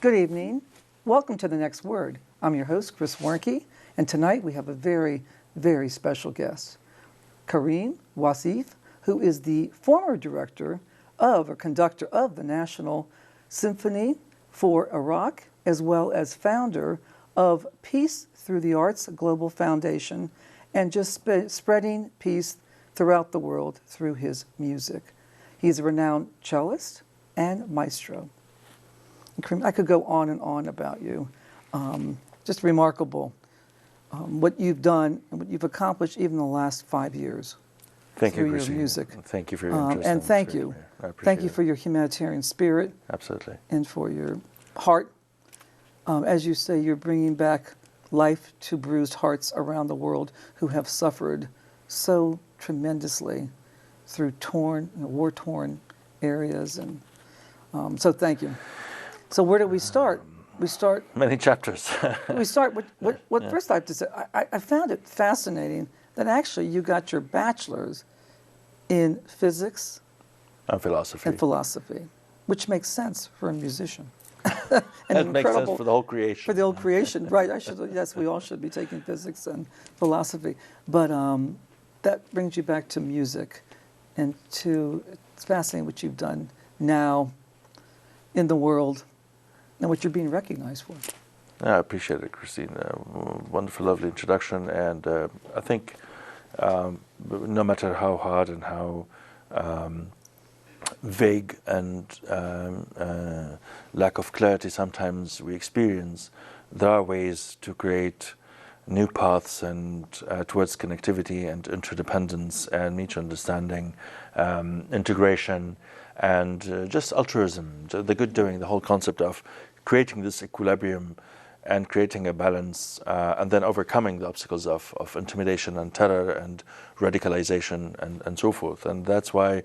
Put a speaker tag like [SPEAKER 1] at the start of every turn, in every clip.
[SPEAKER 1] Good evening. Welcome to The Next Word. I'm your host, Chris Warnke, and tonight we have a very, very special guest, Karim Wasfi, who is the former director or conductor of the National Symphony for Iraq, as well as founder of Peace Through the Arts Global Foundation, and just spreading peace throughout the world through his music. He's a renowned cellist and maestro. Karim, I could go on and on about you. Just remarkable what you've done and what you've accomplished even in the last 5 years.
[SPEAKER 2] Thank you,
[SPEAKER 1] through
[SPEAKER 2] Chrissy.
[SPEAKER 1] your music.
[SPEAKER 2] Thank you for your interest.
[SPEAKER 1] And thank you.
[SPEAKER 2] I appreciate
[SPEAKER 1] Thank you
[SPEAKER 2] it.
[SPEAKER 1] for your humanitarian spirit.
[SPEAKER 2] Absolutely.
[SPEAKER 1] And for your heart. As you say, you're bringing back life to bruised hearts around the world who have suffered so tremendously through war-torn areas. And so thank you. So where do we start? We start
[SPEAKER 2] many chapters.
[SPEAKER 1] we start with what first I have to say. I found it fascinating that actually you got your bachelor's in physics
[SPEAKER 2] and philosophy,
[SPEAKER 1] which makes sense for a musician.
[SPEAKER 2] And it makes sense for the whole creation.
[SPEAKER 1] For the whole creation, right? Yes, we all should be taking physics and philosophy. But that brings you back to music, and it's fascinating what you've done now in the world, and what you're being recognized for.
[SPEAKER 2] I appreciate it, Christine. Wonderful, lovely introduction. And I think no matter how hard and how vague and lack of clarity sometimes we experience, there are ways to create new paths and towards connectivity and interdependence and mutual understanding, integration, and just altruism, the good doing, the whole concept of creating this equilibrium and creating a balance, and then overcoming the obstacles of intimidation and terror and radicalization and so forth. And that's why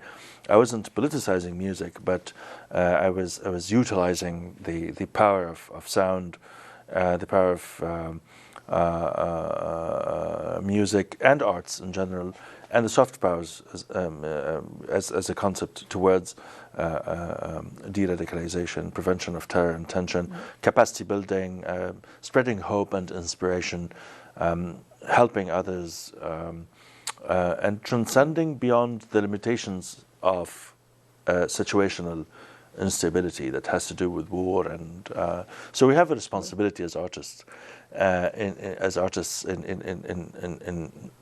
[SPEAKER 2] I wasn't politicizing music, but I was utilizing the power of sound, the power of music and arts in general, and the soft powers as a concept towards de-radicalization, prevention of terror and tension, capacity building, spreading hope and inspiration, helping others, and transcending beyond the limitations of situational instability that has to do with war. And so we have a responsibility as artists. In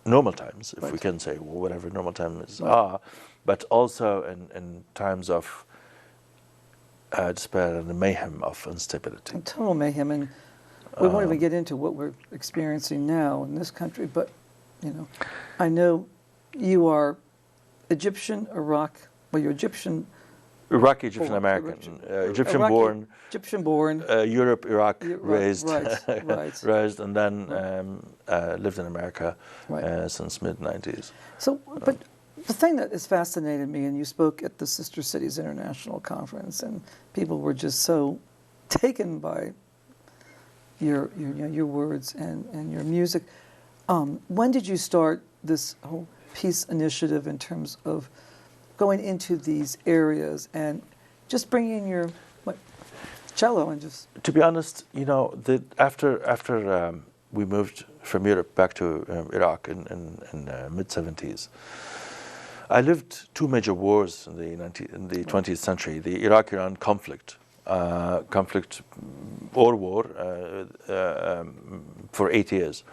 [SPEAKER 2] normal times, if we can say whatever normal times are, but also in times of despair and the mayhem of instability.
[SPEAKER 1] And total mayhem, and we won't even get into what we're experiencing now in this country. But I know you are Egyptian, you're Egyptian.
[SPEAKER 2] Iraqi, Egyptian American, Egyptian-born, Europe, Iraq, raised, raised, and then lived in America since mid-90s.
[SPEAKER 1] So, but the thing that has fascinated me, and you spoke at the Sister Cities International Conference, and people were just so taken by your words and your music. When did you start this whole peace initiative in terms of going into these areas and just bringing your cello and just...
[SPEAKER 2] To be honest, after we moved from Europe back to Iraq in mid-70s, I lived two major wars in the 20th century: the Iraq-Iran conflict, war for 8 years.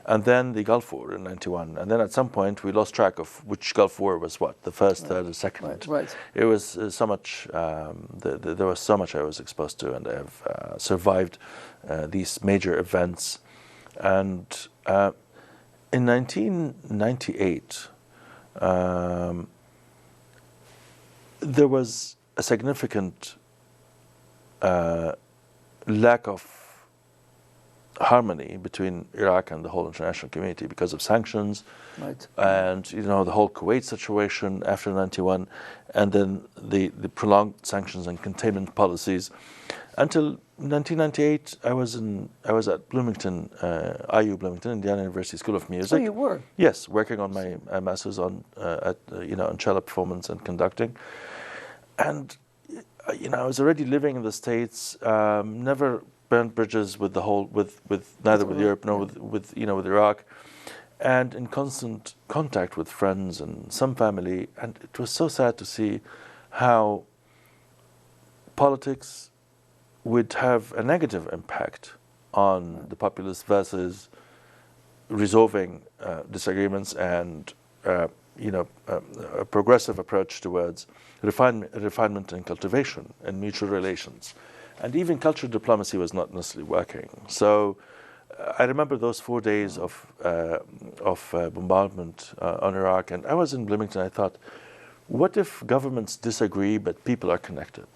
[SPEAKER 2] And then the Gulf War in '91, and then at some point we lost track of which Gulf War was what, the first, third, or second.
[SPEAKER 1] Right.
[SPEAKER 2] It was so much. There was so much I was exposed to, and I have survived these major events. And in 1998, there was a significant lack of harmony between Iraq and the whole international community because of sanctions, and the whole Kuwait situation after '91, and then the prolonged sanctions and containment policies. Until 1998, I was at Bloomington, IU Bloomington, Indiana University School of Music.
[SPEAKER 1] Oh, you were?
[SPEAKER 2] Yes, working on my master's on cello performance and conducting, and I was already living in the States, never burnt bridges with neither with Europe nor with Iraq, and in constant contact with friends and some family. And it was so sad to see how politics would have a negative impact on the populace versus resolving disagreements and a progressive approach towards refinement and cultivation and mutual relations. And even cultural diplomacy was not necessarily working. So I remember those 4 days of bombardment on Iraq, and I was in Bloomington. I thought, what if governments disagree but people are connected?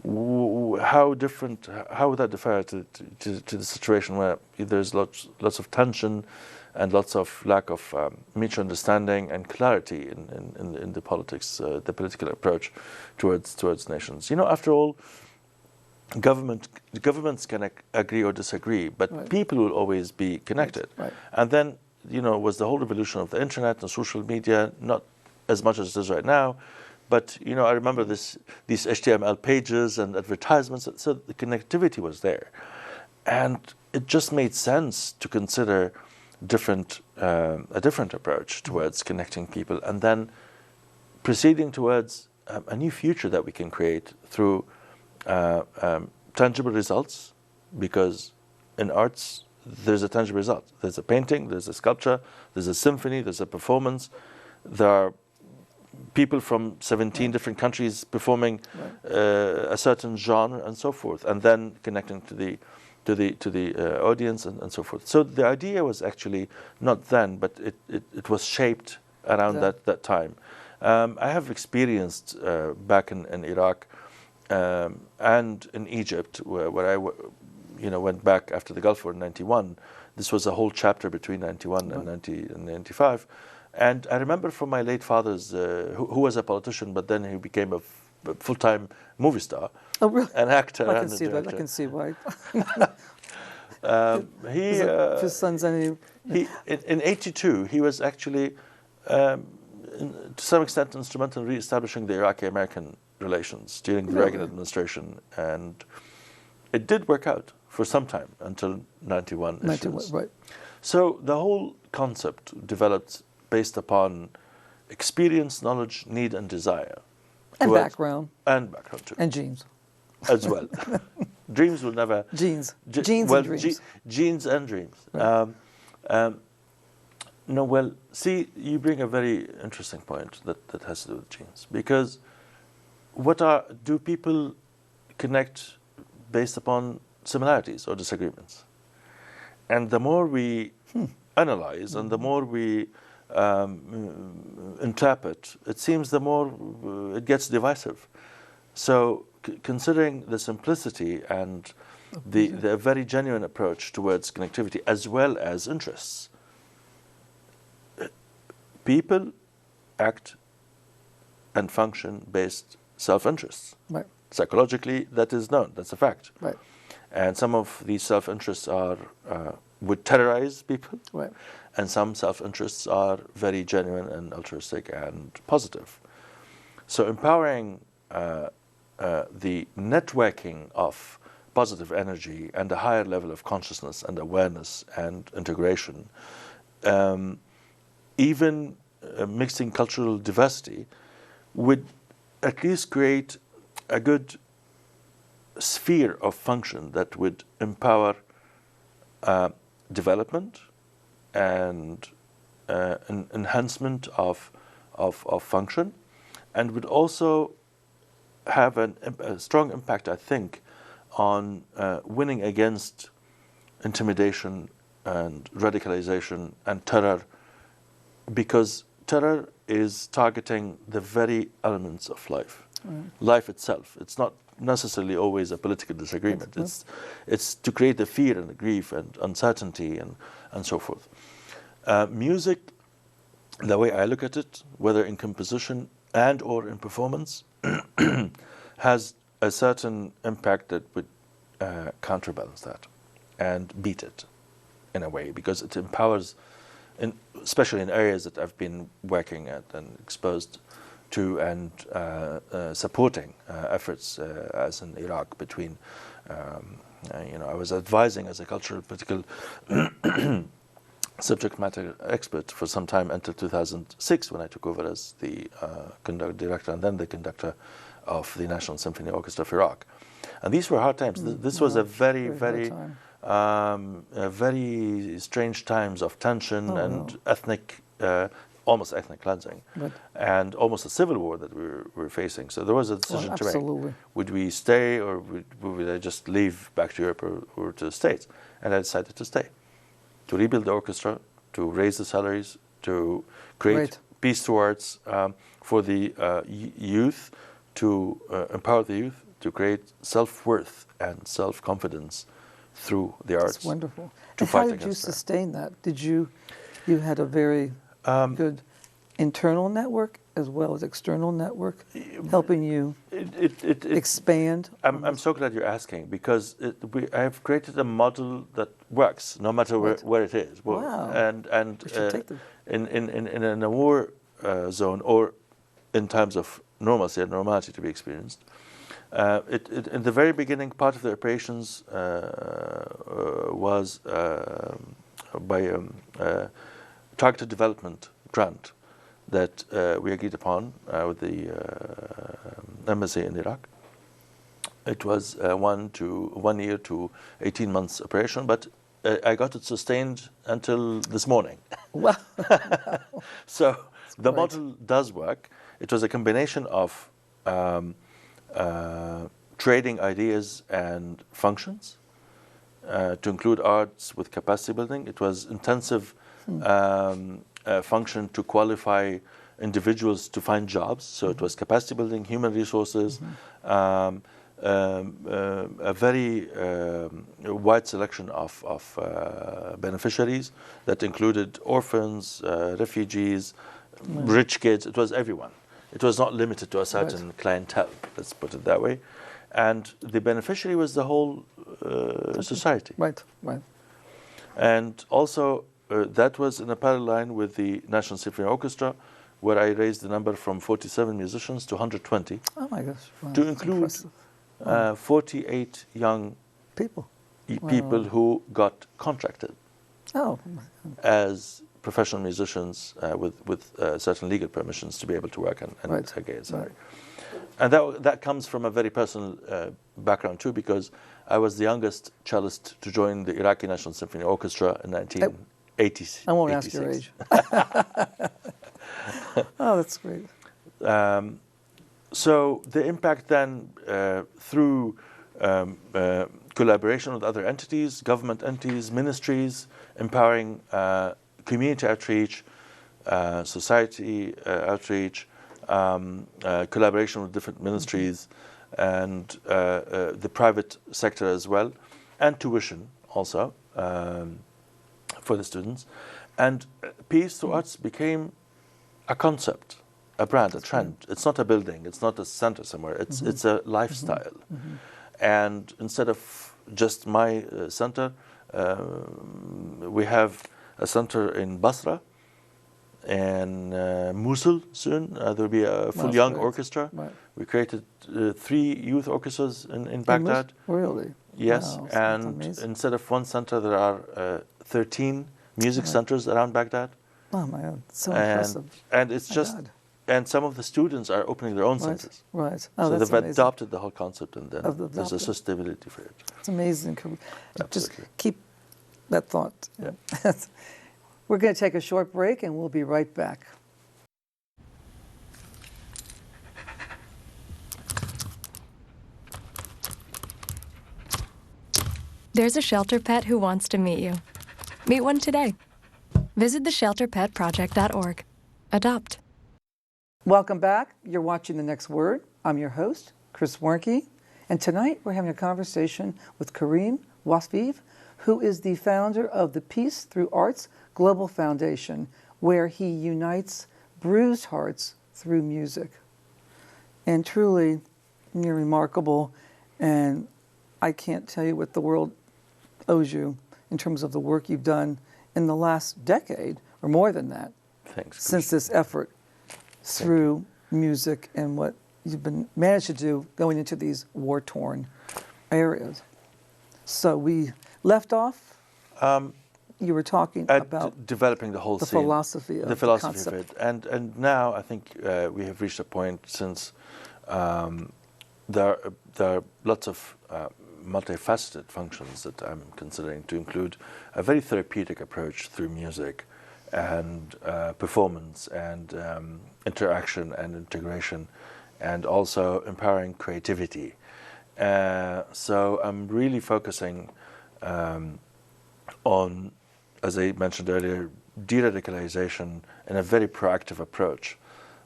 [SPEAKER 2] How would that differ to the situation where there's lots of tension and lots of lack of mutual understanding and clarity in the politics, the political approach towards nations? After all, governments can agree or disagree, but
[SPEAKER 1] right.
[SPEAKER 2] people will always be connected.
[SPEAKER 1] Right.
[SPEAKER 2] And then, was the whole revolution of the internet and social media, not as much as it is right now, but I remember these HTML pages and advertisements, so the connectivity was there, and it just made sense to consider a different approach towards connecting people, and then proceeding towards a new future that we can create through tangible results, because in arts there's a tangible result. There's a painting, there's a sculpture, there's a symphony, there's a performance. There are people from 17
[SPEAKER 1] right.
[SPEAKER 2] different countries performing
[SPEAKER 1] right.
[SPEAKER 2] A certain genre and so forth, and then connecting to the audience and so forth. So the idea was actually not then, but it was shaped around that time. I have experienced back in Iraq and in Egypt, where I went back after the Gulf War in '91. This was a whole chapter between '91
[SPEAKER 1] right.
[SPEAKER 2] and '95. And I remember from my late father's, who was a politician, but then he became a full-time movie star.
[SPEAKER 1] Oh, really?
[SPEAKER 2] An actor.
[SPEAKER 1] I can see that. I can see why. His son's any.
[SPEAKER 2] In '82, he was actually, to some extent, instrumental in re-establishing the Iraqi-American relations during the Reagan administration, and it did work out for some time until '91.
[SPEAKER 1] Right.
[SPEAKER 2] So the whole concept developed based upon experience, knowledge, need, and desire.
[SPEAKER 1] And background.
[SPEAKER 2] And background, too.
[SPEAKER 1] And genes.
[SPEAKER 2] As well. Dreams will never...
[SPEAKER 1] Genes. Genes and dreams.
[SPEAKER 2] Genes and dreams.
[SPEAKER 1] Right.
[SPEAKER 2] See, you bring a very interesting point that has to do with genes. Because do people connect based upon similarities or disagreements? And the more we analyze and the more we interpret, it seems the more it gets divisive. So considering the simplicity and the very genuine approach towards connectivity as well as interests, people act and function based self-interests.
[SPEAKER 1] Right.
[SPEAKER 2] Psychologically, that is known. That's a fact.
[SPEAKER 1] Right.
[SPEAKER 2] And some of these self-interests would terrorize people.
[SPEAKER 1] Right.
[SPEAKER 2] And some self-interests are very genuine and altruistic and positive. So empowering the networking of positive energy and a higher level of consciousness and awareness and integration, even mixing cultural diversity, would at least create a good sphere of function that would empower development and enhancement of function, and would also have a strong impact, I think, on winning against intimidation and radicalization and terror, because terror is targeting the very elements of life, life itself. It's not necessarily always a political disagreement. It's to create the fear and the grief and uncertainty and so forth. Music, the way I look at it, whether in composition and or in performance, has a certain impact that would counterbalance that and beat it in a way, because it empowers, especially in areas that I've been working at and exposed to and supporting efforts as in Iraq between, I was advising as a cultural political subject matter expert for some time until 2006 when I took over as the director and then the conductor of the National Symphony Orchestra of Iraq. And these were hard times. This was a very strange times of tension and ethnic, almost ethnic cleansing, and almost a civil war that we were facing. So there was a decision to make. Would we stay or would I just leave back to Europe or to the States? And I decided to stay, to rebuild the orchestra, to raise the salaries, to create peace through arts for the youth, to empower the youth, to create self-worth and self-confidence through the arts.
[SPEAKER 1] That's wonderful. And how did you sustain that? You had a very good internal network as well as external network helping you expand?
[SPEAKER 2] I'm so glad you're asking, because I have created a model that works no matter where it is.
[SPEAKER 1] Wow.
[SPEAKER 2] And in a war zone or in times of normalcy and normality to be experienced, in the very beginning, part of the operations was by a targeted development grant that we agreed upon with the embassy in Iraq. It was 1 year to 18 months operation, but I got it sustained until this morning.
[SPEAKER 1] Wow.
[SPEAKER 2] So the model does work. It was a combination of trading ideas and functions to include arts with capacity building. It was intensive function to qualify individuals to find jobs. So it was capacity building, human resources, a very wide selection of beneficiaries that included orphans, refugees, rich kids. It was everyone. It was not limited to a certain clientele, let's put it that way. And the beneficiary was the whole society.
[SPEAKER 1] Right.
[SPEAKER 2] And also, that was in a parallel line with the National Symphony Orchestra, where I raised the number from 47 musicians to 120.
[SPEAKER 1] Oh my gosh. Wow,
[SPEAKER 2] to include 48 young people who got contracted as professional musicians with certain legal permissions to be able to work and And that comes from a very personal background too, because I was the youngest cellist to join the Iraqi National Symphony Orchestra in 1986.
[SPEAKER 1] I won't ask your age. Oh, that's great.
[SPEAKER 2] So the impact then through collaboration with other entities, government entities, ministries, empowering community outreach, society outreach, collaboration with different ministries and the private sector as well, and tuition also for the students. And peace through arts became a concept, a brand, a trend. It's not a building, it's not a center somewhere, it's a lifestyle. And instead of just my center, we have a center in Basra, and Mosul soon. There will be a full young orchestra. Right. We created 3 youth orchestras in Baghdad.
[SPEAKER 1] Really?
[SPEAKER 2] Yes, wow, and instead of one center, there are 13 music centers around Baghdad.
[SPEAKER 1] Oh my God, so impressive.
[SPEAKER 2] And it's and some of the students are opening their own centers.
[SPEAKER 1] Right. Oh,
[SPEAKER 2] so
[SPEAKER 1] that's
[SPEAKER 2] they've
[SPEAKER 1] amazing.
[SPEAKER 2] adopted the whole concept, and then there's a sustainability for it.
[SPEAKER 1] It's amazing.
[SPEAKER 2] Absolutely.
[SPEAKER 1] Just keep that thought.
[SPEAKER 2] Yeah.
[SPEAKER 1] We're going to take a short break, and we'll be right back.
[SPEAKER 3] There's a shelter pet who wants to meet you. Meet one today. Visit theshelterpetproject.org. Adopt.
[SPEAKER 1] Welcome back. You're watching The Next Word. I'm your host, Chris Warnke, and tonight we're having a conversation with Karim Wasfi, who is the founder of the Peace Through Arts Global Foundation, where he unites bruised hearts through music. And truly, you're remarkable, and I can't tell you what the world owes you in terms of the work you've done in the last decade, or more than that,
[SPEAKER 2] Thanks,
[SPEAKER 1] since this effort through music and what you've been managed to do going into these war-torn areas. So we left off. You were talking about
[SPEAKER 2] developing the whole
[SPEAKER 1] the
[SPEAKER 2] scene,
[SPEAKER 1] philosophy of
[SPEAKER 2] the philosophy of
[SPEAKER 1] concept.
[SPEAKER 2] it, and now I think we have reached a point since there are lots of multifaceted functions that I'm considering to include a very therapeutic approach through music and performance and interaction and integration, and also empowering creativity. So I'm really focusing on, as I mentioned earlier, de-radicalization in a very proactive approach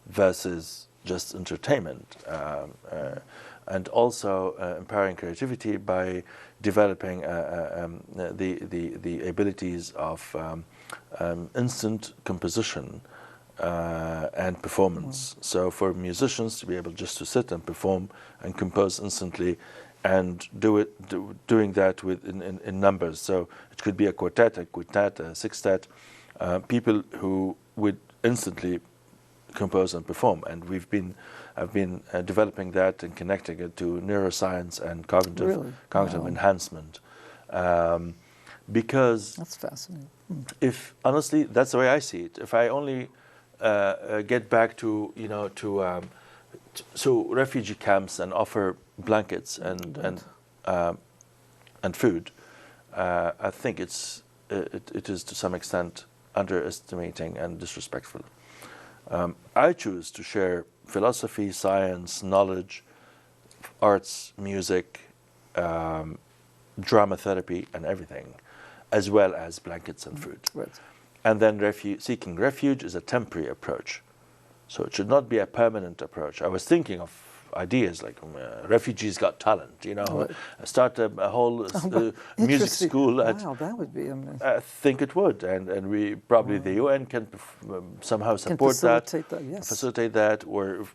[SPEAKER 2] versus just entertainment, and also empowering creativity by developing the abilities of instant composition and performance. So for musicians to be able just to sit and perform and compose instantly, and doing that in numbers. So it could be a quartet, a quintet, a sextet, people who would instantly compose and perform. And I've been developing that and connecting it to neuroscience and cognitive enhancement, because
[SPEAKER 1] That's fascinating.
[SPEAKER 2] if honestly, that's the way I see it. If I only get back to so refugee camps and offer blankets and food, I think it is to some extent underestimating and disrespectful. I choose to share philosophy, science, knowledge, arts, music, drama therapy, and everything, as well as blankets and food.
[SPEAKER 1] Right.
[SPEAKER 2] And then seeking refuge is a temporary approach. So it should not be a permanent approach. I was thinking of ideas like refugees got talent, start a whole music school.
[SPEAKER 1] Wow, that would be amazing.
[SPEAKER 2] I think it would, and we probably the UN can somehow support facilitate that, or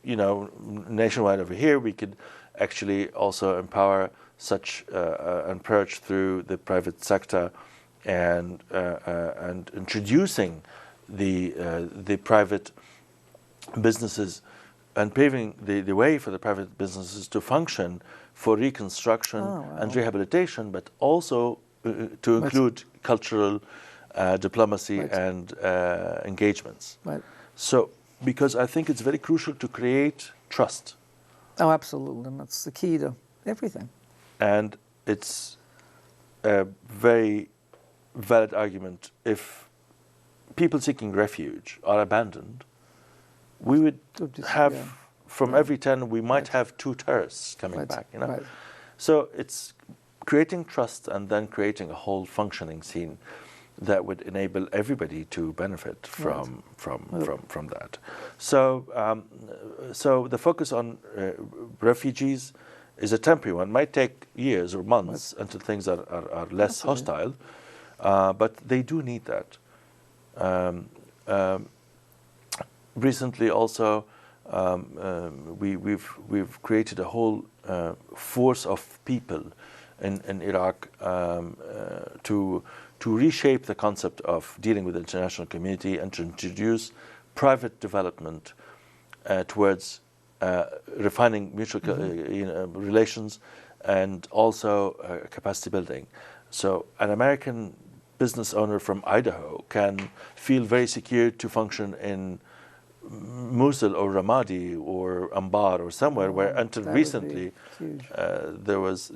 [SPEAKER 2] nationwide over here we could actually also empower such an approach through the private sector, and introducing the private businesses and paving the way for the private businesses to function for reconstruction and rehabilitation, but also to include cultural diplomacy and engagements.
[SPEAKER 1] Right.
[SPEAKER 2] So, because I think it's very crucial to create trust.
[SPEAKER 1] Oh, absolutely. And that's the key to everything.
[SPEAKER 2] And it's a very valid argument. If people seeking refuge are abandoned, we would have, from every 10, we might have 2 terrorists coming back,
[SPEAKER 1] Right.
[SPEAKER 2] So it's creating trust and then creating a whole functioning scene that would enable everybody to benefit from that. So so the focus on refugees is a temporary one. It might take years or months until things are less hostile, but they do need that. Recently, also, we've created a whole force of people in Iraq to reshape the concept of dealing with the international community and to introduce private development towards refining mutual relations and also capacity building. So an American business owner from Idaho can feel very secure to function in Mosul or Ramadi or Anbar or somewhere where until recently there was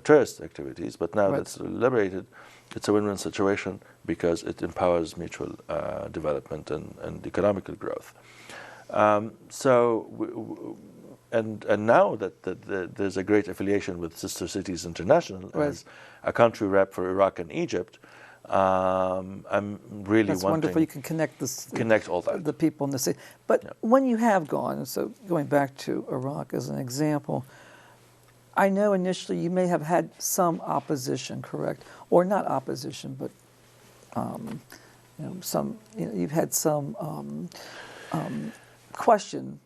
[SPEAKER 2] terrorist activities, but now that's liberated. It's a win-win situation because it empowers mutual development and economical growth. And now that there's a great affiliation with Sister Cities International as a country rep for Iraq and Egypt, I'm really
[SPEAKER 1] That's
[SPEAKER 2] wanting
[SPEAKER 1] wonderful. You can connect
[SPEAKER 2] all that.
[SPEAKER 1] the people in the city. But when you have gone, so going back to Iraq as an example, I know initially you may have had some opposition, correct? Or not opposition, but you've had some question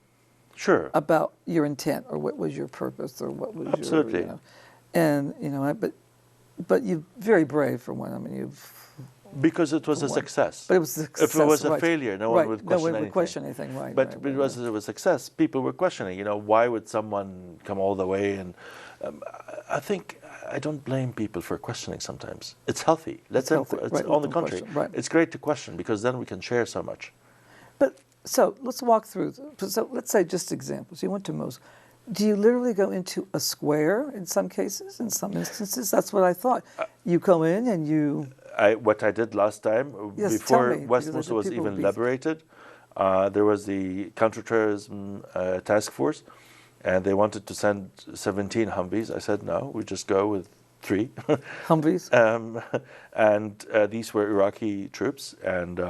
[SPEAKER 1] about your intent or what was your purpose or what was
[SPEAKER 2] Absolutely.
[SPEAKER 1] your, and but you're very brave for one. I mean,
[SPEAKER 2] Because it was a success.
[SPEAKER 1] But it was a success.
[SPEAKER 2] If it was a
[SPEAKER 1] right.
[SPEAKER 2] failure, no
[SPEAKER 1] right.
[SPEAKER 2] one would
[SPEAKER 1] No
[SPEAKER 2] question
[SPEAKER 1] one
[SPEAKER 2] anything.
[SPEAKER 1] would question anything, right.
[SPEAKER 2] But
[SPEAKER 1] right,
[SPEAKER 2] because it was a success, people were questioning, why would someone come all the way? And I don't blame people for questioning sometimes. It's healthy. It's on the contrary.
[SPEAKER 1] Right.
[SPEAKER 2] It's great to question because then we can share so much.
[SPEAKER 1] But so let's walk through. So let's say just examples. You went to Mosul. Do you literally go into a square in some cases? In some instances, that's what I thought. You go in and you.
[SPEAKER 2] What I did last time, before West Mosul was even liberated, there was the counterterrorism task force, and they wanted to send 17 Humvees. I said no, we just go with 3
[SPEAKER 1] Humvees.
[SPEAKER 2] And these were Iraqi troops, and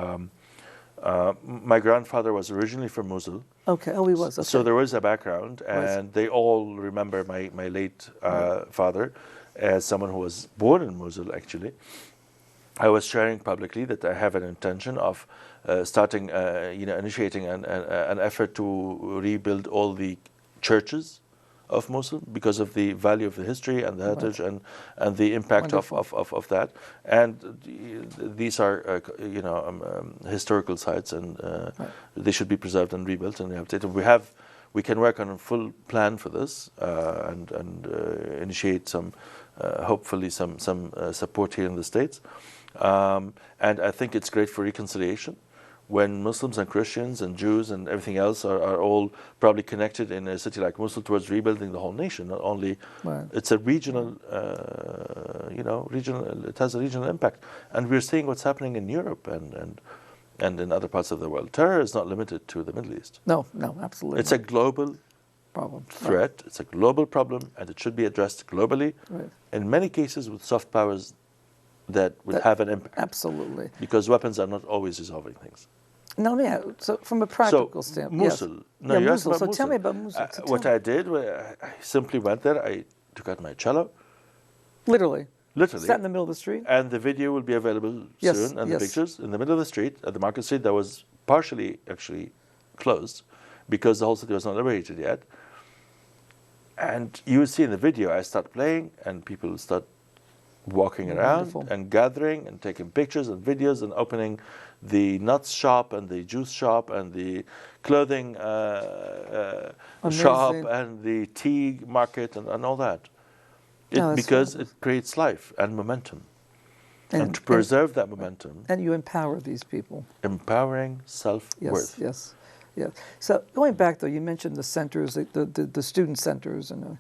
[SPEAKER 2] my grandfather was originally from Mosul.
[SPEAKER 1] Okay. Oh, he was. Okay.
[SPEAKER 2] So there was a background, and they all remember my late father as someone who was born in Mosul, actually. I was sharing publicly that I have an intention of starting, initiating an effort to rebuild all the churches of Mosul because of the value of the history and the heritage and the impact of that. And these are, historical sites, and they should be preserved and rebuilt and rehabilitated. We can work on a full plan for this and initiate some, hopefully some support here in the States. And I think it's great for reconciliation when Muslims and Christians and Jews and everything else are all probably connected in a city like Mosul towards rebuilding the whole nation. Not only it's a regional, it has a regional impact. And we're seeing what's happening in Europe and in other parts of the world. Terror is not limited to the Middle East.
[SPEAKER 1] No, absolutely.
[SPEAKER 2] It's a global threat. Right. It's a global problem, and it should be addressed globally. Right. In many cases, with soft powers that would have an impact.
[SPEAKER 1] Absolutely.
[SPEAKER 2] Because weapons are not always resolving things.
[SPEAKER 1] No, yeah. So from a practical standpoint,
[SPEAKER 2] Mosul.
[SPEAKER 1] Yes.
[SPEAKER 2] No, you asked about
[SPEAKER 1] So
[SPEAKER 2] Mosul.
[SPEAKER 1] tell me about Mosul.
[SPEAKER 2] What I did, I simply went there. I took out my cello.
[SPEAKER 1] Literally.
[SPEAKER 2] Literally.
[SPEAKER 1] Sat in the middle of the street.
[SPEAKER 2] And the video will be available soon, and the pictures in the middle of the street at the market street that was partially actually closed because the whole city was not liberated yet. And you will see in the video, I start playing, and people start walking around and gathering and taking pictures and videos and opening the nuts shop and the juice shop and the clothing shop and the tea market and all that. Because it creates life and momentum. And to preserve that momentum.
[SPEAKER 1] And you empower these people.
[SPEAKER 2] Empowering self-worth.
[SPEAKER 1] Yes. So going back, though, you mentioned the centers, the student centers. And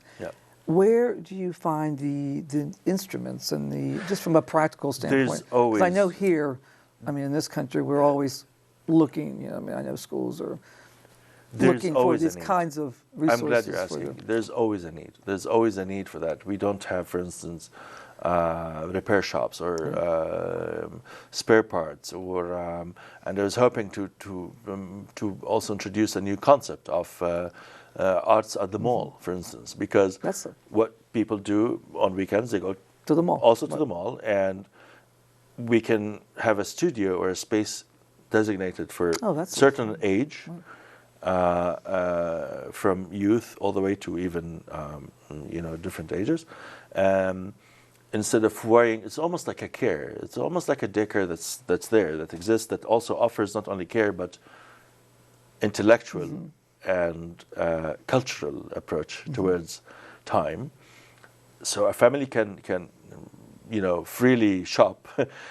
[SPEAKER 1] where do you find the instruments and just from a practical standpoint?
[SPEAKER 2] There's always.
[SPEAKER 1] Because I know here, in this country, we're always looking, I know schools are looking for these kinds of resources.
[SPEAKER 2] I'm glad you're asking. There's always a need. There's always a need for that. We don't have, for instance, repair shops or spare parts, or and I was hoping to also introduce a new concept of arts at the mall, for instance, because what people do on weekends, they go
[SPEAKER 1] to the mall,
[SPEAKER 2] to the mall, and we can have a studio or a space designated for certain age. From youth all the way to even different ages, instead of worrying, it's almost like a care. It's almost like a daycare that's there, that exists, that also offers not only care but intellectual and cultural approach towards time. So a family can freely shop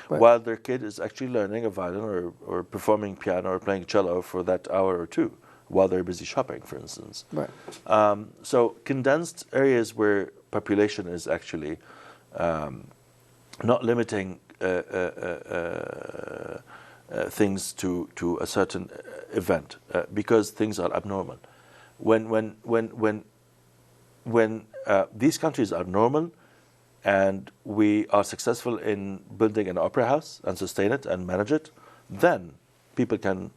[SPEAKER 2] while their kid is actually learning a violin or performing piano or playing cello for that hour or two, while they're busy shopping, for instance.
[SPEAKER 1] Right.
[SPEAKER 2] So condensed areas where population is actually not limiting things to a certain event because things are abnormal. When these countries are normal and we are successful in building an opera house and sustain it and manage it, then people can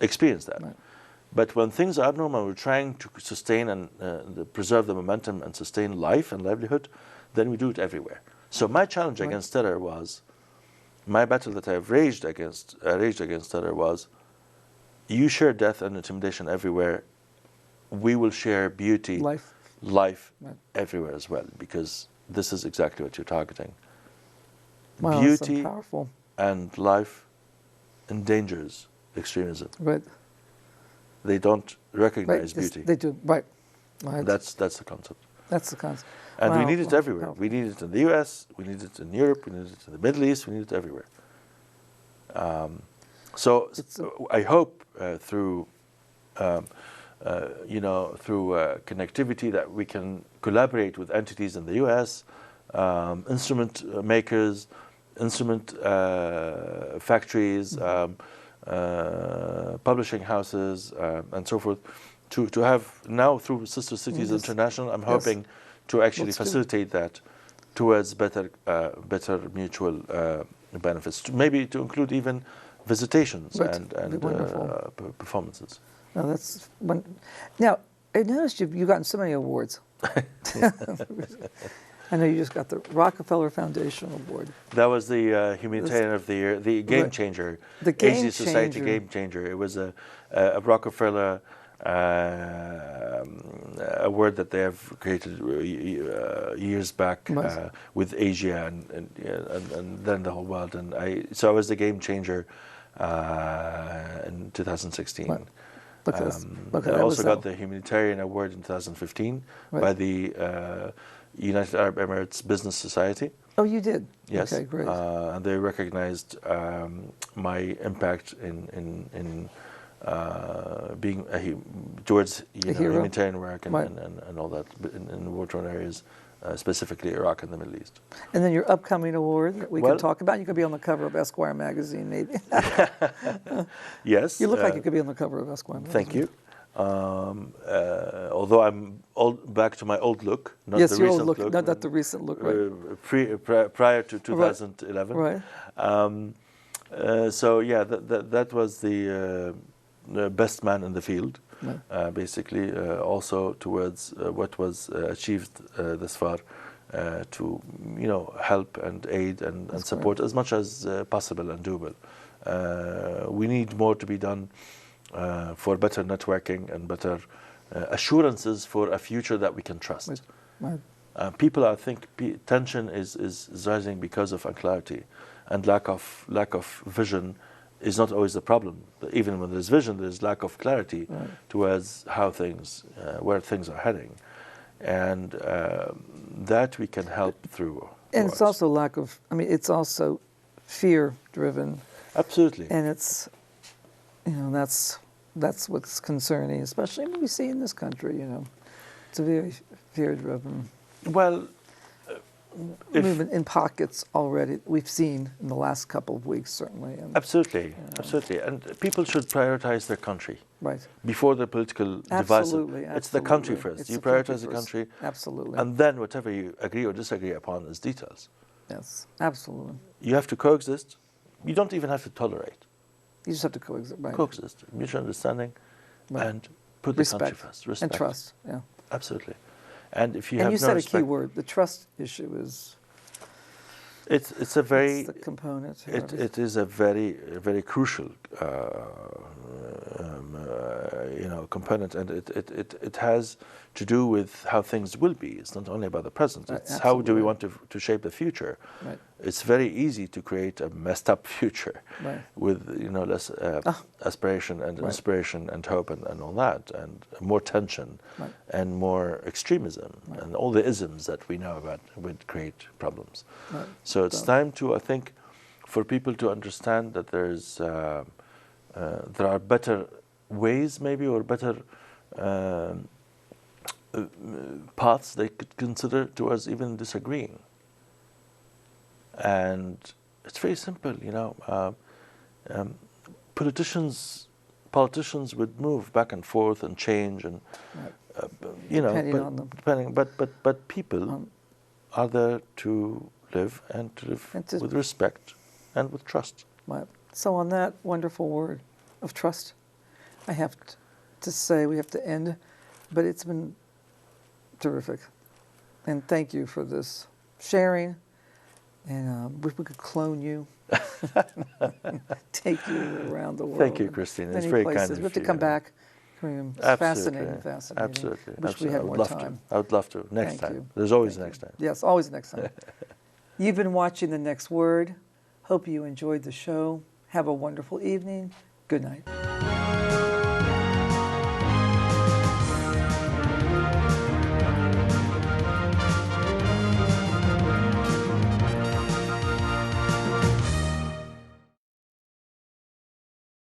[SPEAKER 2] experience that. Right. But when things are abnormal, we're trying to sustain and preserve the momentum and sustain life and livelihood, then we do it everywhere. So my challenge against terror was, my battle that I've raged against terror was, you share death and intimidation everywhere, we will share beauty, life everywhere as well, because this is exactly what you're targeting.
[SPEAKER 1] Wow,
[SPEAKER 2] beauty
[SPEAKER 1] that's so powerful.
[SPEAKER 2] and life endangers extremism.
[SPEAKER 1] Right.
[SPEAKER 2] They don't recognize
[SPEAKER 1] Yes,
[SPEAKER 2] beauty.
[SPEAKER 1] they do. Right. Right.
[SPEAKER 2] That's the concept.
[SPEAKER 1] That's the concept.
[SPEAKER 2] And we
[SPEAKER 1] Wow.
[SPEAKER 2] need it everywhere.
[SPEAKER 1] Wow.
[SPEAKER 2] We need it in the U.S., we need it in Europe, we need it in the Middle East, we need it everywhere. So I hope through, through connectivity that we can collaborate with entities in the U.S., instrument makers, instrument factories, publishing houses, and so forth, to have now through Sister Cities International, I'm hoping to actually facilitate that towards better mutual benefits. Maybe to include even visitations and performances.
[SPEAKER 1] No, that's one. Now, I noticed you've gotten so many awards. I know you just got the Rockefeller Foundation Award.
[SPEAKER 2] That was the Humanitarian of the Year, the Game Changer,
[SPEAKER 1] the Game
[SPEAKER 2] Agency Society
[SPEAKER 1] Changer.
[SPEAKER 2] Game Changer. It was a Rockefeller award that they have created years back with Asia and then the whole world. So I was the Game Changer in 2016.
[SPEAKER 1] Right.
[SPEAKER 2] I also got the Humanitarian Award in 2015 by the United Arab Emirates Business Society.
[SPEAKER 1] Oh, you did?
[SPEAKER 2] Yes.
[SPEAKER 1] Okay, great.
[SPEAKER 2] And they recognized my impact in being towards humanitarian work and all that in war-torn areas, specifically Iraq and the Middle East.
[SPEAKER 1] And then your upcoming award that we can talk about. You could be on the cover of Esquire magazine, maybe.
[SPEAKER 2] Yes.
[SPEAKER 1] You look like you could be on the cover of Esquire magazine.
[SPEAKER 2] Thank you. Although I'm back to my old look, not
[SPEAKER 1] yes,
[SPEAKER 2] the
[SPEAKER 1] your
[SPEAKER 2] recent
[SPEAKER 1] old
[SPEAKER 2] look.
[SPEAKER 1] Not the recent look, right?
[SPEAKER 2] Prior to 2011.
[SPEAKER 1] Right.
[SPEAKER 2] So yeah, that was the best man in the field, basically. Also towards what was achieved thus far, to help and aid and support as much as possible and doable. We need more to be done for better networking and better assurances for a future that we can trust. People, I think, tension is rising because of unclarity, and lack of vision is not always the problem. Even when there's vision, there's lack of clarity towards how things, where things are heading, and that we can help through.
[SPEAKER 1] And it's also lack of. I mean, it's also fear-driven.
[SPEAKER 2] Absolutely.
[SPEAKER 1] And it's, that's what's concerning, especially when we see in this country. It's a very fear-driven.
[SPEAKER 2] Well,
[SPEAKER 1] movement in pockets already. We've seen in the last couple of weeks, certainly. And,
[SPEAKER 2] absolutely. And people should prioritize their country.
[SPEAKER 1] Right.
[SPEAKER 2] Before the political
[SPEAKER 1] absolutely,
[SPEAKER 2] divisive. It's the country first. You prioritize the country.
[SPEAKER 1] Absolutely.
[SPEAKER 2] And then whatever you agree or disagree upon is details.
[SPEAKER 1] Yes, absolutely.
[SPEAKER 2] You have to coexist. You don't even have to tolerate.
[SPEAKER 1] You just have to coexist. Right.
[SPEAKER 2] Coexist. Mutual understanding and put the country first. Respect.
[SPEAKER 1] And trust, yeah.
[SPEAKER 2] Absolutely. And if you
[SPEAKER 1] and
[SPEAKER 2] have
[SPEAKER 1] you
[SPEAKER 2] no
[SPEAKER 1] said
[SPEAKER 2] respect,
[SPEAKER 1] a key word. The trust issue is.
[SPEAKER 2] It's a very.
[SPEAKER 1] It's the component.
[SPEAKER 2] It is a very crucial component, and it has to do with how things will be. It's not only about the present. It's how do we want to shape the future.
[SPEAKER 1] Right.
[SPEAKER 2] It's very easy to create a messed up future with less aspiration and inspiration and hope and all that, and more tension and more extremism and all the isms that we know about would create problems. So it's time to, I think, for people to understand that there are better ways, maybe, or better paths they could consider towards even disagreeing. And it's very simple, politicians would move back and forth and change, and
[SPEAKER 1] depending on them.
[SPEAKER 2] But people are there to live and to live with respect and with trust.
[SPEAKER 1] Right. So on that wonderful word of trust, I have to say we have to end, but it's been terrific, and thank you for this sharing. And we could clone you, take you around the world.
[SPEAKER 2] Thank you, Christine. It's very kind of you.
[SPEAKER 1] We have to come back. Karim. It's fascinating.
[SPEAKER 2] Absolutely.
[SPEAKER 1] Wish we had more time.
[SPEAKER 2] I would love to. Next time. There's always next time.
[SPEAKER 1] Yes, always next time. You've been watching The Next Word, Hope you enjoyed the show. Have a wonderful evening. Good night.